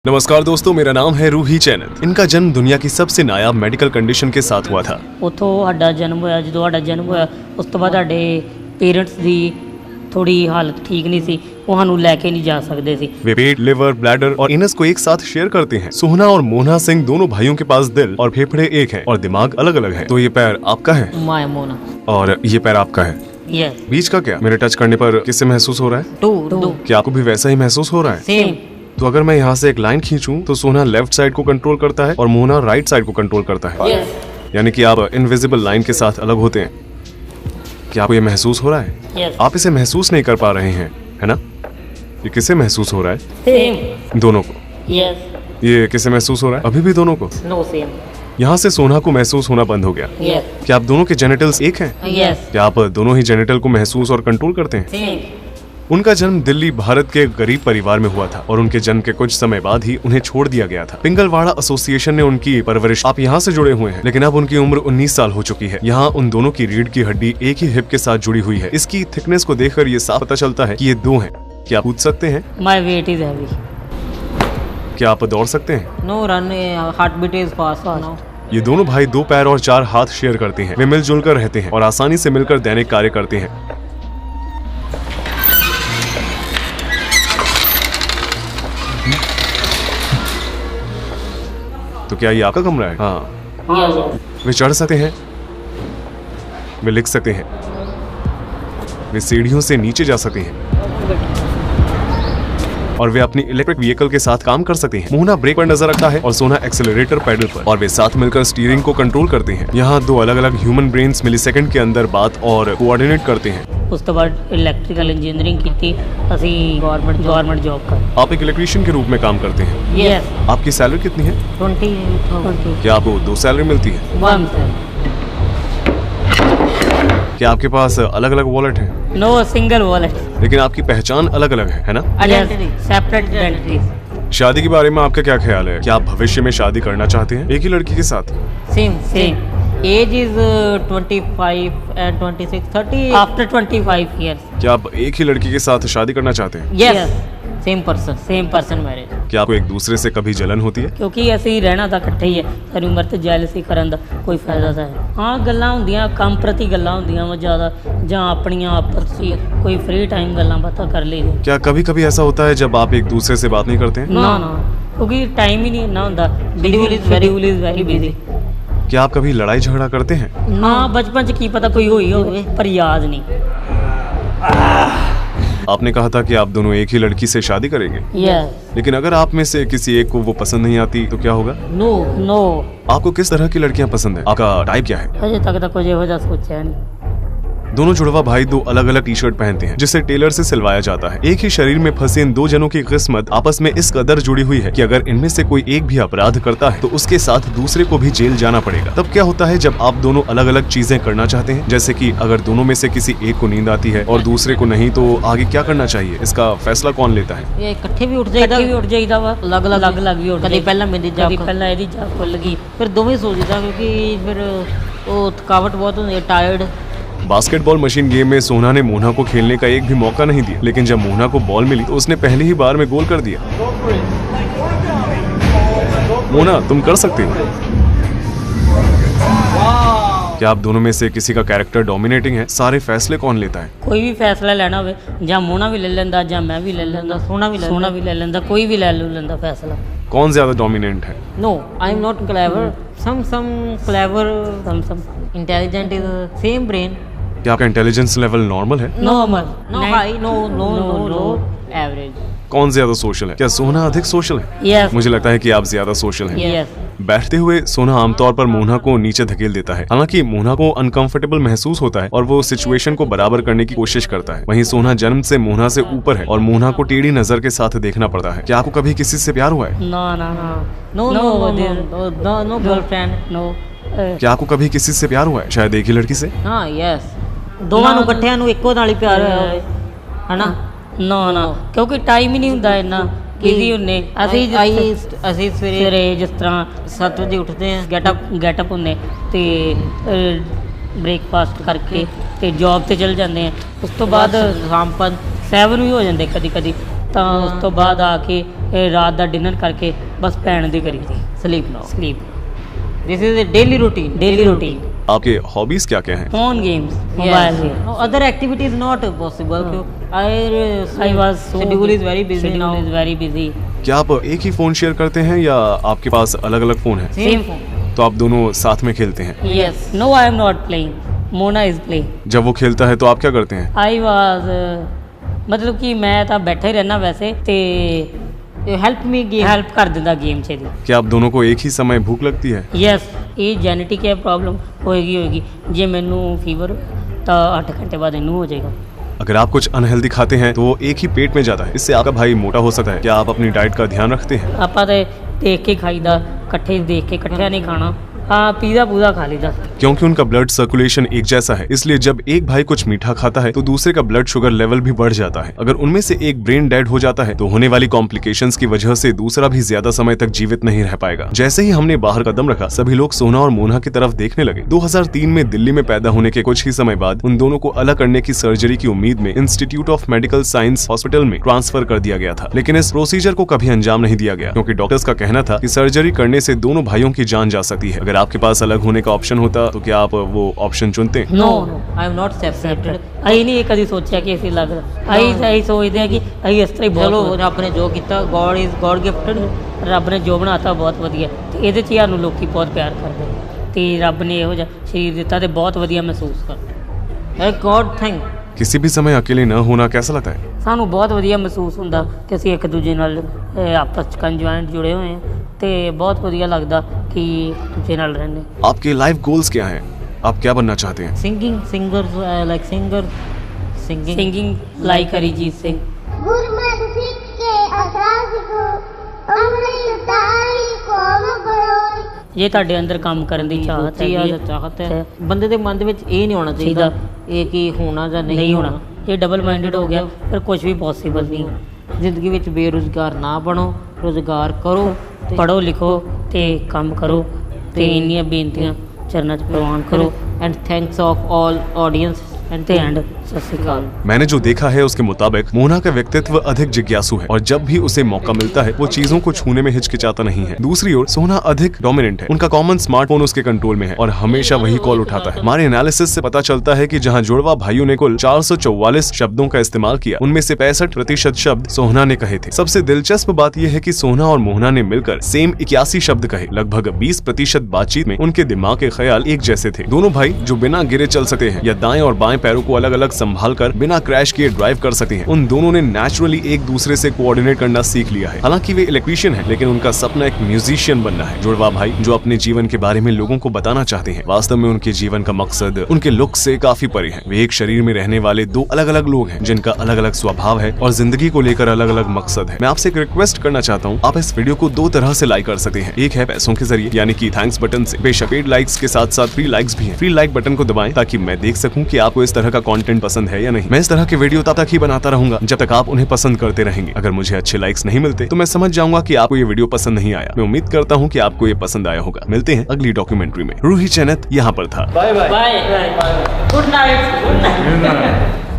नमस्कार दोस्तों, मेरा नाम है रूही चैनल। इनका जन्म दुनिया की सबसे नायाब मेडिकल कंडीशन के साथ हुआ था। ਉੱਥੋਂ ਸਾਡਾ ਜਨਮ ਹੋਇਆ। ਜਦੋਂ ਸਾਡਾ ਜਨਮ ਹੋਇਆ ਉਸ ਤੋਂ ਬਾਅਦ ਸਾਡੇ ਪੇਰੈਂਟਸ ਦੀ थोड़ी हालत ठीक नहीं सी, वो ਸਾਨੂੰ ਲੈ ਕੇ नहीं जा सकते सी। वे पेट, लिवर, ब्लैडर और इनस को एक साथ शेयर करते हैं। सोहना और मोहना सिंह दोनों भाइयों के पास दिल और फेफड़े एक हैं और दिमाग अलग अलग है। तो ये पैर आपका है माय मोना और ये पैर आपका है। यस बीच का क्या? मेरे टच करने पर किससे महसूस हो रहा है? टू क्या आपको भी वैसा ही महसूस हो रहा है? सेम। तो अगर मैं यहाँ से एक लाइन खींचूं तो सोहना लेफ्ट साइड को कंट्रोल करता है और मोहना राइट साइड को कंट्रोल करता है। यस यानी कि आप इनविजिबल लाइन के साथ अलग होते हैं। क्या आपको ये महसूस हो रहा है? यस आप इसे महसूस नहीं कर पा रहे हैं, है ना? ये किसे महसूस हो रहा है? सेम। दोनों को। यस ये किसे महसूस हो रहा है? अभी भी दोनों को। No same. यहाँ से सोना को महसूस होना बंद हो गया। यस क्या आप दोनों के जेनिटल्स एक हैं? यस क्या आप दोनों ही जेनिटल को महसूस और कंट्रोल करते हैं? सेम। उनका जन्म दिल्ली भारत के गरीब परिवार में हुआ था और उनके जन्म के कुछ समय बाद ही उन्हें छोड़ दिया गया था। पिंगलवाड़ा एसोसिएशन ने उनकी परवरिश। आप यहाँ से जुड़े हुए हैं, लेकिन अब उनकी उम्र 19 साल हो चुकी है। यहाँ उन दोनों की रीढ़ की हड्डी एक ही हिप के साथ जुड़ी हुई है। इसकी थिकनेस को देखकर ये साफ पता चलता है कि ये दो हैं। क्या आप पूछ सकते हैं? My weight is heavy. क्या आप दौड़ सकते हैं? No run, heart beat is fast now. ये दोनों भाई 2 पैर और 4 हाथ शेयर करते हैं। वे मिलजुल कर रहते हैं और आसानी से मिलकर दैनिक कार्य करते हैं। तो क्या ये आपका कमरा है? हाँ। वे चढ़ सकते हैं, वे लिख सकते हैं, वे सीढ़ियों से नीचे जा सकते हैं और वे अपनी इलेक्ट्रिक व्हीकल के साथ काम कर सकते हैं। मोहना ब्रेक पर नजर रखता है और सोना एक्सेलरेटर पैडल पर, और वे साथ मिलकर स्टीयरिंग को कंट्रोल करते हैं। यहाँ 2 अलग अलग ह्यूमन ब्रेन्स मिलीसेकंड के अंदर बात और कोऑर्डिनेट करते हैं। ਉਸ ਤੋਂ ਬਾਅਦ ਇਲੈਕਟ੍ਰੀਕਲ ਇੰਜੀਨੀਅਰਿੰਗ ਕੀਤੀ ਅਸੀਂ ਗਵਰਨमेंट जॉब कर। आप एक इलेक्ट्रीशियन के रूप में काम करते हैं। यस आपकी सैलरी कितनी है? 20 क्या आपको 2 सैलरी मिलती है? 1 क्या आपके पास अलग अलग वॉलेट है? No single wallet. लेकिन आपकी पहचान अलग अलग है ना? Identity separate identity. शादी के बारे में आपका क्या ख्याल है? क्या आप भविष्य में शादी करना चाहते हैं एक ही लड़की के साथ? Same age is 25 and 26 30 after 25 years। क्या आप एक ही लड़की के साथ शादी करना चाहते हैं? Yes same person marriage. क्या आपको एक दूसरे से कभी जलन होती है? ਕਿਉਂਕਿ ਅਸੀਂ ਰਹਿਣਾ ਤਾਂ ਇਕੱਠੇ ਹੀ ਹੈ, ਸਾਰੀ ਉਮਰ ਤੇ ਜੈਲਸੀ ਕਰਨ ਦਾ ਕੋਈ ਫਾਇਦਾ ਤਾਂ ਹੈ। ਹਾਂ ਗੱਲਾਂ ਹੁੰਦੀਆਂ, ਕੰਮ ਪ੍ਰਤੀ ਗੱਲਾਂ ਹੁੰਦੀਆਂ ਵਾ ਜ਼ਿਆਦਾ, ਜਾਂ ਆਪਣੀਆਂ ਆਪਸ 'ਚ ਕੋਈ ਫ੍ਰੀ ਟਾਈਮ ਗੱਲਾਂ ਬਾਤਾਂ ਕਰ ਲਈਆਂ। क्या कभी कभी ऐसा होता है जब आप एक दूसरे से बात नहीं करते हैं? ਨਾ ਕਿਉਂਕਿ ਟਾਈਮ ਹੀ ਨਹੀਂ ਇੰਨਾ ਹੁੰਦਾ। Schedule is very busy. क्या आप कभी लड़ाई झगड़ा करते हैं? ਹਾਂ ਬਚਪਨ 'ਚ ਕੀ ਪਤਾ ਕੋਈ ਹੋਈ ਹੋਵੇ, ਪਰ ਯਾਦ ਨਹੀਂ। आपने कहा था कि आप दोनों एक ही लड़की से शादी करेंगे, यस लेकिन अगर आप में से किसी एक को वो पसंद नहीं आती तो क्या होगा? नो आपको किस तरह की लड़कियां पसंद है? आपका टाइप क्या है? ਅਜੇ ਤੱਕ ਤਾਂ ਕੁਝ ਇਹੋ ਜਿਹਾ ਸੋਚਿਆ नहीं। दोनों जुड़वा भाई 2 अलग अलग टी शर्ट पहनते हैं जिसे टेलर से सिलवाया जाता है। एक ही शरीर में फंसे इन 2 जनों की किस्मत आपस में इस कदर जुड़ी हुई है कि अगर इनमें से कोई एक भी अपराध करता है तो उसके साथ दूसरे को भी जेल जाना पड़ेगा। तब क्या होता है जब आप दोनों अलग अलग चीजें करना चाहते हैं? जैसे कि अगर दोनों में से किसी एक को नींद आती है और दूसरे को नहीं, तो आगे क्या करना चाहिए? इसका फैसला कौन लेता है? ਇਹ ਇਕੱਠੇ ਵੀ ਉੱਠ ਜਾਈਦਾ ਵਾ, ਅਲੱਗ ਵੀ ਉੱਠ। ਕਦੀ ਪਹਿਲਾਂ ਮੇਰੀ ਜਾਗ, ਕਦੀ ਪਹਿਲਾਂ ਇਹਦੀ ਜਾਗ ਖੁੱਲ ਗਈ, ਫਿਰ ਦੋਵੇਂ ਸੋ ਜਾਈਦਾ ਕਿਉਂਕਿ ਫਿਰ ਉਹ ਥਕਾਵਟ ਬਹੁਤ ਹੁੰਦੀ ਹੈ, टायर्ड। बास्केटबॉल मशीन गेम में सोना ने मोहना को खेलने का एक भी मौका नहीं दिया, लेकिन जब मोहना को बॉल मिली तो उसने पहली ही बार में गोल कर दिया। मोहना, तुम कर सकते हो। क्या आप दोनों में से किसी का कैरेक्टर डोमिनेटिंग है? सारे फैसले कौन लेता है? कोई भी फैसला लेना होवे, ਜਾਂ ਮੋਨਾ ਵੀ ਲੈ ਲੈਂਦਾ, ਜਾਂ ਮੈਂ ਵੀ ਲੈ ਲੈਂਦਾ, ਸੋਨਾ ਵੀ ਲੈ ਲੈਂਦਾ, ਕੋਈ ਵੀ ਲੈ ਲੈਂਦਾ फैसला। कौन ज्यादा डोमिनेंट है? No I am not clever, some clever, some intelligent is same brain। क्या आपका इंटेलिजेंस लेवल नॉर्मल है? Normal, no high, no low, average. कौन ज्यादा सोशल है? क्या सोना अधिक सोशल है? यस मुझे लगता है कि आप ज्यादा सोशल हैं। यस। बैठते हुए सोना आमतौर पर मोहना को नीचे धकेल देता है। हालांकि मोहना को अनकंफर्टेबल महसूस होता है और वो सिचुएशन को बराबर करने की कोशिश करता है। वहीं सोना जन्म से मोहना से ऊपर है और मोहना को टेढ़ी नजर के साथ देखना पड़ता है। क्या आपको कभी किसी से प्यार हुआ है? No girlfriend, no. क्या आपको कभी किसी से प्यार हुआ है? शायद एक ही लड़की से? हाँ यस। ਦੋਵਾਂ ਨੂੰ ਇਕੱਠਿਆਂ ਨੂੰ ਇੱਕੋ ਨਾਲ ਹੀ ਪਿਆਰ ਹੋਇਆ ਹੋਵੇ, ਹਨਾ? ਨਾ ਕਿਉਂਕਿ ਟਾਈਮ ਹੀ ਨਹੀਂ ਹੁੰਦਾ ਇੰਨਾ। ਬਿਜ਼ੀ ਹੁੰਨੇ ਅਸੀਂ ਸਵੇਰੇ ਜਿਸ ਤਰ੍ਹਾਂ 7 ਵਜੇ ਉੱਠਦੇ ਹਾਂ, ਗੈਟਅਪ ਹੁੰਨੇ ਤੇ ਬ੍ਰੇਕਫਾਸਟ ਕਰਕੇ ਤੇ ਜੌਬ ਤੇ ਚਲ ਜਾਂਦੇ ਹਾਂ। ਉਸ ਤੋਂ ਬਾਅਦ ਸ਼ਾਮ 7 ਵੀ ਹੋ ਜਾਂਦੇ ਕਦੀ ਤਾਂ ਉਸ ਤੋਂ ਬਾਅਦ ਆ ਕੇ ਰਾਤ ਦਾ ਡਿਨਰ ਕਰਕੇ ਬਸ ਪੈਣ ਦੀ ਕਰੀ ਦੀ sleep this is a daily routine आपके हॉबीज क्या क्या हैं? phone games mobile games no other activity is not possible I was schedule is very busy क्या आप एक ही फोन शेयर करते हैं या आपके पास अलग अलग फोन है? same phone तो आप दोनों साथ में खेलते हैं? yes no I am not playing Mona is playing जब वो खेलता है तो आप क्या करते हैं? I was मतलब कि मैं ਤਾਂ ਬੈਠਾ ਹੀ ਰਹਿਣਾ ਵੈਸੇ ਤੇ ਹੈਲਪ ਕਰ ਦਿੰਦਾ ਗੇਮ 'ਚ ਦੀ क्या आप दोनों को एक ही समय भूख लगती है? ਯੈਸ ਇਹ ਜੈਨੇਟਿਕ ਹੈ ਪ੍ਰੋਬਲਮ ਹੋਏਗੀ ਜੇ ਮੈਨੂੰ ਫੀਵਰ ਤਾਂ 8 ਘੰਟੇ ਬਾਅਦ ਇਹਨੂੰ ਹੋ ਜਾਏਗਾ अगर आप कुछ अनहेल्दी खाते हैं तो वो एक ही पेट में जाता है, इससे आपका भाई मोटा हो सकता है। क्या आप अपनी डाइट का ध्यान रखते हैं? ਆਪਾਂ ਤੇ ਦੇਖ ਕੇ ਖਾਈਦਾ ਇਕੱਠੇ ਦੇਖ ਕੇ ਇਕੱਠਿਆਂ नहीं खाना हाँ पीज़ा पूजा खा लीदा क्योंकि उनका ब्लड सर्कुलेशन एक जैसा है, इसलिए जब एक भाई कुछ मीठा खाता है तो दूसरे का ब्लड शुगर लेवल भी बढ़ जाता है। अगर उनमें से एक ब्रेन डेड हो जाता है तो होने वाली कॉम्प्लिकेशंस की वजह से दूसरा भी ज्यादा समय तक जीवित नहीं रह पाएगा। जैसे ही हमने बाहर कदम रखा सभी लोग सोना और मोना की तरफ देखने लगे। 2003 में दिल्ली में पैदा होने के कुछ ही समय बाद उन दोनों को अलग करने की सर्जरी की उम्मीद में institute of medical science hospital में ट्रांसफर कर दिया गया था, लेकिन इस प्रोसीजर को कभी अंजाम नहीं दिया गया क्योंकि डॉक्टर्स का कहना था कि सर्जरी करने से दोनों भाइयों की जान जा सकती है। अगर आपके पास अलग होने का ऑप्शन होता तो क्या आप वो ऑप्शन चुनते? No I am not separated ਅਸੀਂ ਨਹੀਂ ਕਦੀ ਸੋਚਿਆ ਕਿ ਅਸੀਂ ਲੱਗਦਾ ਅਸੀਂ ਸੋਚਦੇ ਹਾਂ ਕਿ ਅਸੀਂ ਇਸ ਤਰ੍ਹਾਂ ਹੀ ਬਹੁਤ ਰੱਬ ਨੇ ਜੋ ਕੀਤਾ ਗੋਡ ਗਿਫਟਡ ਰੱਬ ਨੇ ਜੋ ਬਣਾਤਾ ਬਹੁਤ ਵਧੀਆ ਤੇ ਇਹਦੇ 'ਚ ਸਾਨੂੰ ਲੋਕੀ ਬਹੁਤ ਪਿਆਰ ਕਰਦੇ ਤੇ ਰੱਬ ਨੇ ਇਹੋ ਜਿਹਾ ਸਰੀਰ ਦਿੱਤਾ ਤੇ ਬਹੁਤ ਵਧੀਆ ਮਹਿਸੂਸ ਕਰਦੇ ਗੋਡ ਥੈਂਕ किसी भी समय अकेले न होना कैसा लगता है? ਸਾਨੂੰ ਬਹੁਤ ਵਧੀਆ ਮਹਿਸੂਸ ਹੁੰਦਾ ਕਿ ਅਸੀਂ ਇੱਕ ਦੂਜੇ ਨਾਲ ਆਪਸ 'ਚ ਕੰਜੁਆਇੰਟ ਜੁੜੇ ਹੋਏ ਹਾਂ ਤੇ ਬਹੁਤ ਵਧੀਆ ਲੱਗਦਾ ਕਿ ਦੂਜੇ ਨਾਲ ਰਹਿੰਦੇ। आपके लाइफ गोल्स क्या हैं? आप क्या बनना चाहते हैं? Singing like Arijit Singh. गुरमत सिख के असास को अमृत दाई कौम बरोई। ये ਤੁਹਾਡੇ ਅੰਦਰ ਕੰਮ ਕਰਨ ਦੀ ਚਾਹਤ ਹੈ ਬੰਦੇ ਦੇ ਮਨ ਦੇ ਵਿੱਚ ਇਹ ਨਹੀਂ ਹੋਣਾ ਚਾਹੀਦਾ ਇਹ ਕੀ ਹੋਣਾ ਜਾਂ ਨਹੀਂ ਹੋਣਾ ਇਹ ਡਬਲ ਮਾਈਂਡਡ ਹੋ ਗਿਆ ਫਿਰ ਕੁਝ ਵੀ ਪੋਸੀਬਲ ਨਹੀਂ ਜ਼ਿੰਦਗੀ ਵਿੱਚ ਬੇਰੁਜ਼ਗਾਰ ਨਾ ਬਣੋ ਰੁਜ਼ਗਾਰ ਕਰੋ ਪੜ੍ਹੋ ਲਿਖੋ ਤੇ ਕੰਮ ਕਰੋ ਤੇ ਇੰਨੀਆਂ ਬੇਨਤੀਆਂ ਚਰਨਾਂ 'ਚ ਪ੍ਰਵਾਨ करो and thanks of all audience and सत श्री अकाल। मैंने जो देखा है उसके मुताबिक मोना का व्यक्तित्व अधिक जिज्ञासु है और जब भी उसे मौका मिलता है वो चीजों को छूने में हिचकिचाता नहीं है। दूसरी ओर सोना अधिक डोमिनेंट है, उनका कॉमन स्मार्टफोन उसके कंट्रोल में है और हमेशा वही कॉल उठाता है। हमारे एनालिसिस से पता चलता है कि जहां जुड़वा भाइयों ने कुल 444 शब्दों का इस्तेमाल किया उनमें से 65% शब्द सोहना ने कहे थे। सबसे दिलचस्प बात यह है कि सोहना और मोहना ने मिलकर सेम 81 शब्द कहे। लगभग 20% बातचीत में उनके दिमाग के ख्याल एक जैसे थे। दोनों भाई जो बिना गिरे चल सकते हैं या दाएं और बाएं पैरों को अलग अलग संभाल कर बिना क्रैश किए ड्राइव कर सकते हैं, उन दोनों ने नेचुरली एक दूसरे से कोऑर्डिनेट करना सीख लिया है। हालांकि वे इलेक्ट्रीशियन हैं, लेकिन उनका सपना एक म्यूजिशियन बनना है। जुड़वा भाई जो अपने जीवन के बारे में लोगों को बताना चाहते हैं, वास्तव में उनके जीवन का मकसद उनके लुक से काफी परे है। वे एक शरीर में रहने वाले दो अलग अलग लोग हैं जिनका अलग अलग स्वभाव है और जिंदगी को लेकर अलग अलग मकसद है। मैं आपसे एक रिक्वेस्ट करना चाहता हूँ, आप इस वीडियो को 2 तरह से लाइक कर सकते हैं। एक है पैसों के जरिए यानी कि थैंक्स बटन से। बेशक पेड लाइक्स के साथ साथ फ्री लाइक्स भी हैं। फ्री लाइक बटन को दबाएं ताकि मैं देख सकूं कि आपको इस तरह का कंटेंट पसंद है या नहीं। मैं इस तरह के वीडियो तब तक ही बनाता रहूंगा जब तक आप उन्हें पसंद करते रहेंगे। अगर मुझे अच्छे लाइक्स नहीं मिलते तो मैं समझ जाऊंगा कि आपको ये वीडियो पसंद नहीं आया। मैं उम्मीद करता हूँ कि आपको ये पसंद आया होगा। मिलते हैं अगली डॉक्यूमेंट्री में। रूही चैनत यहाँ पर था। Bye bye good night.